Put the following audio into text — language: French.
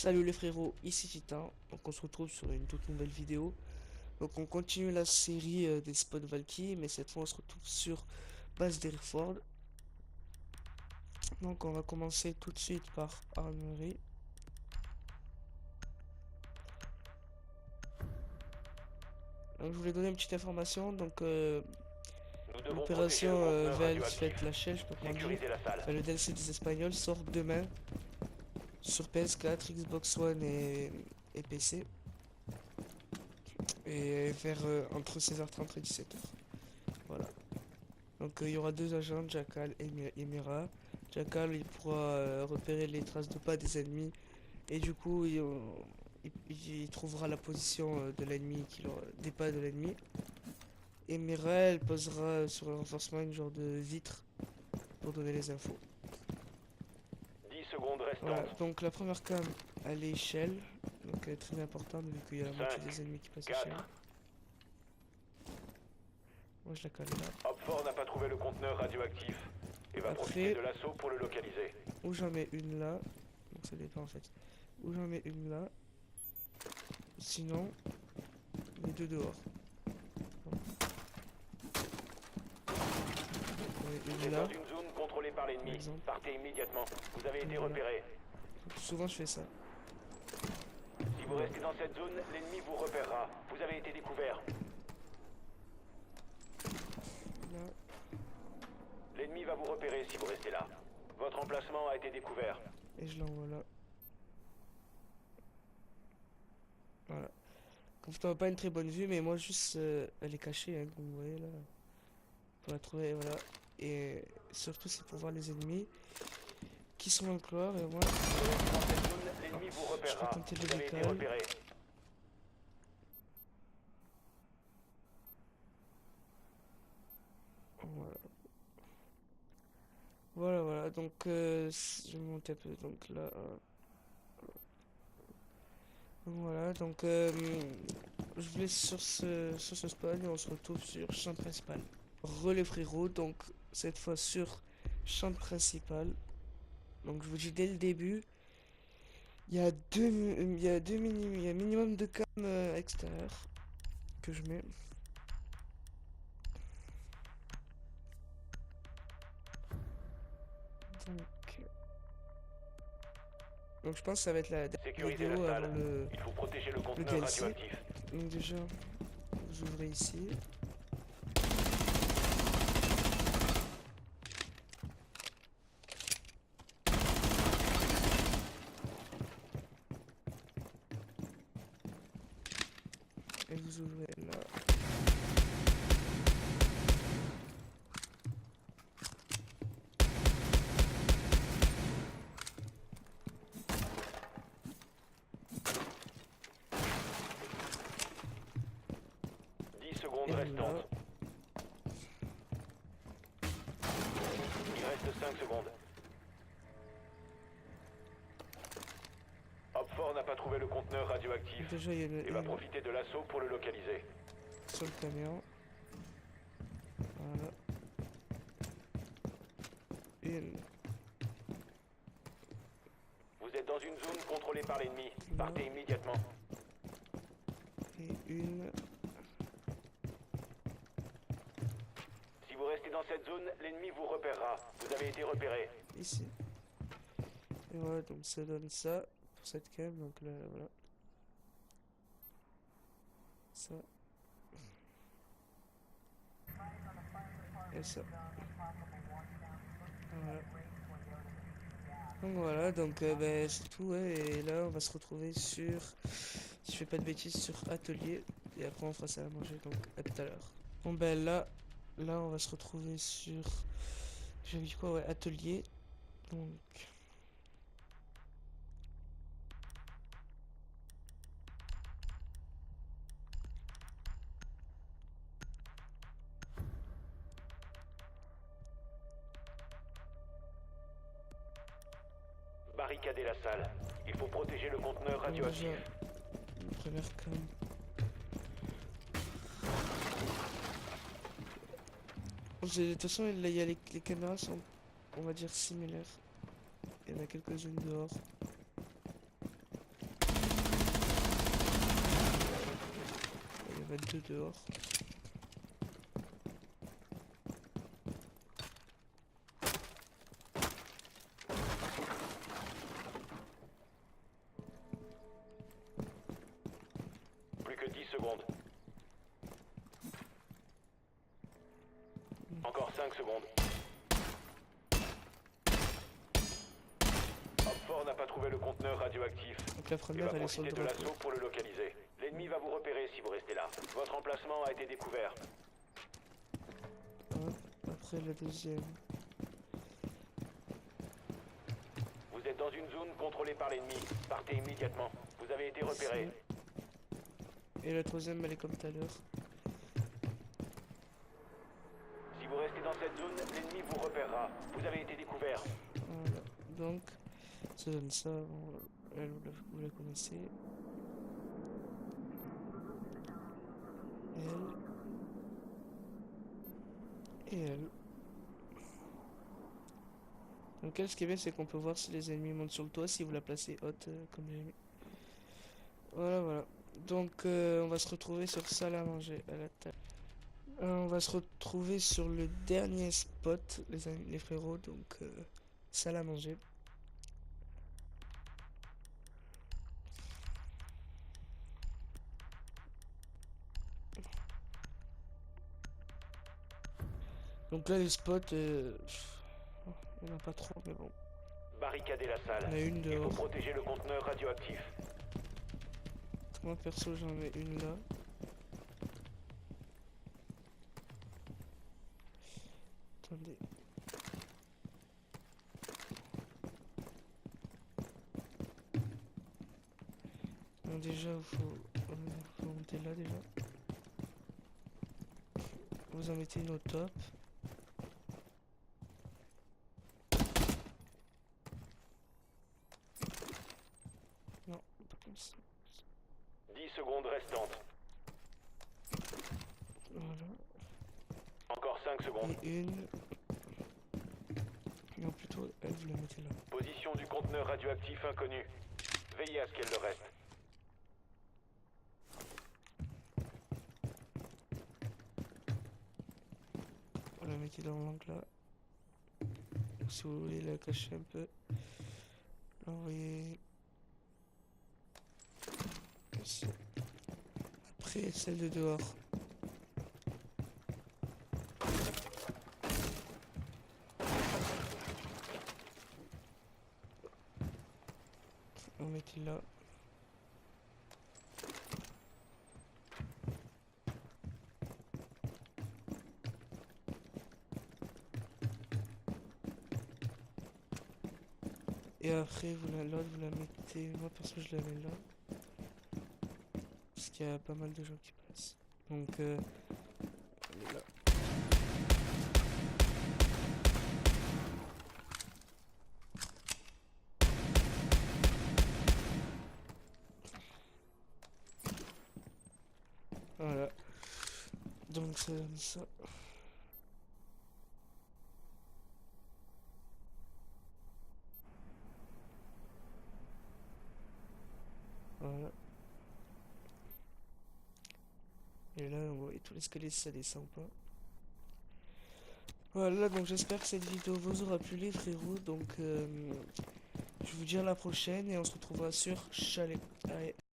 Salut les frérots, ici Titan. Donc on se retrouve sur une toute nouvelle vidéo. Donc on continue la série des spots Valky, mais cette fois on se retrouve sur base d'Hereford. Donc on va commencer tout de suite par Armory. Donc je voulais donner une petite information. Donc Nous devons protéger l'opération le conteneur Velt fait radioactif. la Chèche, je sais pas comment dire. Sécuriser la salle. Enfin le DLC des Espagnols sort demain sur PS4, Xbox One et PC. Et vers entre 16h30 et 17h. Voilà. Donc il y aura deux agents, Jackal et Mira. Jackal il pourra repérer les traces de pas des ennemis et du coup il trouvera la position de l'ennemi, des pas de l'ennemi. Et Mira elle posera sur le renforcement une genre de vitre pour donner les infos. 10 secondes Voilà, restantes. donc la première cam elle est Shell, donc elle est très importante vu qu'il y a la moitié 5, des ennemis qui passent à Shell. 4. Moi je la cale là. Hopford n'a pas trouvé le conteneur radioactif et va profiter Après, de l'assaut pour le localiser. où j'en mets une là, donc ça dépend en fait. Où j'en mets une là, sinon les deux dehors. Vous Une êtes là, dans une zone contrôlée par par l'ennemi. exemple. Partez immédiatement. Vous avez été Voilà. repéré. Donc, souvent je fais ça. Si vous restez dans cette zone, l'ennemi vous repérera. Vous avez été découvert. Là, L'ennemi va vous repérer si vous restez là. Votre emplacement a été découvert. et je l'envoie là. Voilà. Comme ça, on n'a pas une très bonne vue, mais moi juste, elle est cachée, hein, comme vous voyez là. Pour la trouver, voilà. Et surtout c'est pour voir les ennemis qui sont dans le couloir et moi, Si vous restez dans cette zone, l'ennemi vous je vais repérera. tenter le Vous avez été décal. repéré. Voilà. Voilà, donc je vais monter un peu, donc là. Voilà, donc je vous laisse sur ce spawn et on se retrouve sur champ principal. Relais frérot, donc cette fois sur champ principal. Donc je vous dis dès le début, il y a minimum de cam extérieur que je mets. Donc, donc je pense que ça va être la dernière Sécurisez la vidéo avant salle. Il faut protéger le le conteneur DLC. radioactif. Donc déjà, vous ouvrez ici. Et vous ouvrez là. 10 secondes Et là. restantes. Il reste 5 secondes. Hopford n'a pas trouvé le conteneur radioactif Déjà, il y en a et va une profiter de l'assaut pour le localiser. sur le camion. Voilà. Une Vous êtes dans une zone contrôlée par l'ennemi. là. Partez immédiatement. Et une Si vous restez dans cette zone, l'ennemi vous repérera. Vous avez été repéré. ici. Et voilà, donc ça donne ça pour cette cam. Donc là, voilà. Ça. Et ça. Voilà. Donc voilà, donc ben, c'est tout, ouais, et là on va se retrouver sur, si je fais pas de bêtises, sur atelier, et après on fera ça à manger, donc à tout à l'heure. Bon ben là on va se retrouver sur, j'ai dit quoi, ouais, atelier, donc, Barricadez la salle. Il faut protéger le conteneur donc déjà, radioactif. une première cam. De toute façon, il y a les caméras sont, on va dire, similaires. Il y en a quelques-unes dehors. va être 2 dehors. Plus que 10 secondes. Encore 5 secondes. Hopfort n'a pas trouvé le conteneur radioactif. Donc la Il première va elle est sur le profiter de drapeau. l'assaut pour le localiser. L'ennemi va vous repérer si vous restez là. Votre emplacement a été découvert. Hop, après la deuxième. Vous êtes dans une zone contrôlée par l'ennemi. Partez immédiatement. Vous avez été repéré. Et la troisième elle est comme tout à l'heure. Si vous restez dans cette zone, l'ennemi vous repérera. Vous avez été découvert. Voilà. Donc ça donne ça. Bon, elle, vous la connaissez. Elle. Et elle. Donc elle, ce qui est bien, c'est qu'on peut voir si les ennemis montent sur le toit, si vous la placez haute, comme j'ai mis. Voilà, voilà. Donc on va se retrouver sur salle à manger à la table. On va se retrouver sur le dernier spot, les amis, les frérots, donc salle à manger. Donc là, les spots, il n'y en a pas trop, mais bon. Barricadez la salle. Il y en a une Il faut dehors. protéger le conteneur radioactif. Moi, perso, j'en ai une là. Attendez. Donc déjà, faut monter là déjà. Vous en mettez une au top. Non, pas comme ça. 10 secondes restantes. Voilà. Encore 5 secondes. Et une. Non, plutôt, elle, vous la mettez là. Position du conteneur radioactif inconnu. Veillez à ce qu'elle le reste. Vous la mettez dans l'angle là. Donc, si vous voulez la cacher un peu, l'envoyer ici. Après, celle de dehors. On mettez là. Et après, l'autre, vous la mettez. Moi, perso, je la mets là. Parce qu'il y a pas mal de gens qui passent. Donc, elle est là. Voilà. Donc, ça donne ça. Voilà. Et là, on voit tout l'escalier si ça descend pas. Voilà, donc j'espère que cette vidéo vous aura plu les frérots. Donc je vous dis à la prochaine et on se retrouvera sur Chalet. Allez.